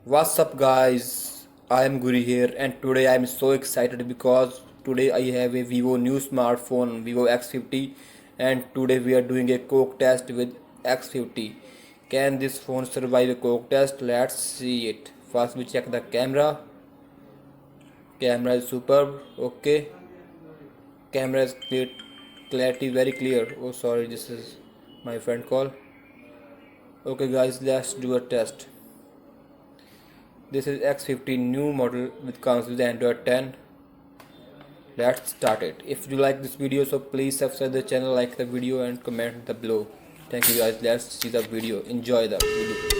What's up guys? I am Guri here and today I am so excited because today I have a Vivo new smartphone Vivo X50 and today we are doing a coke test with X50. Can this phone survive a coke test? Let's see it. First we check the camera. Camera is superb. Okay. Camera is clear, clarity very clear. Oh sorry, this is my friend call. Okay guys, let's do a test. This is X50 new model which comes with Android 10. Let's start it. If you like this video, so please subscribe the channel, like the video and comment the below. Thank you guys. Let's see the video. Enjoy the video.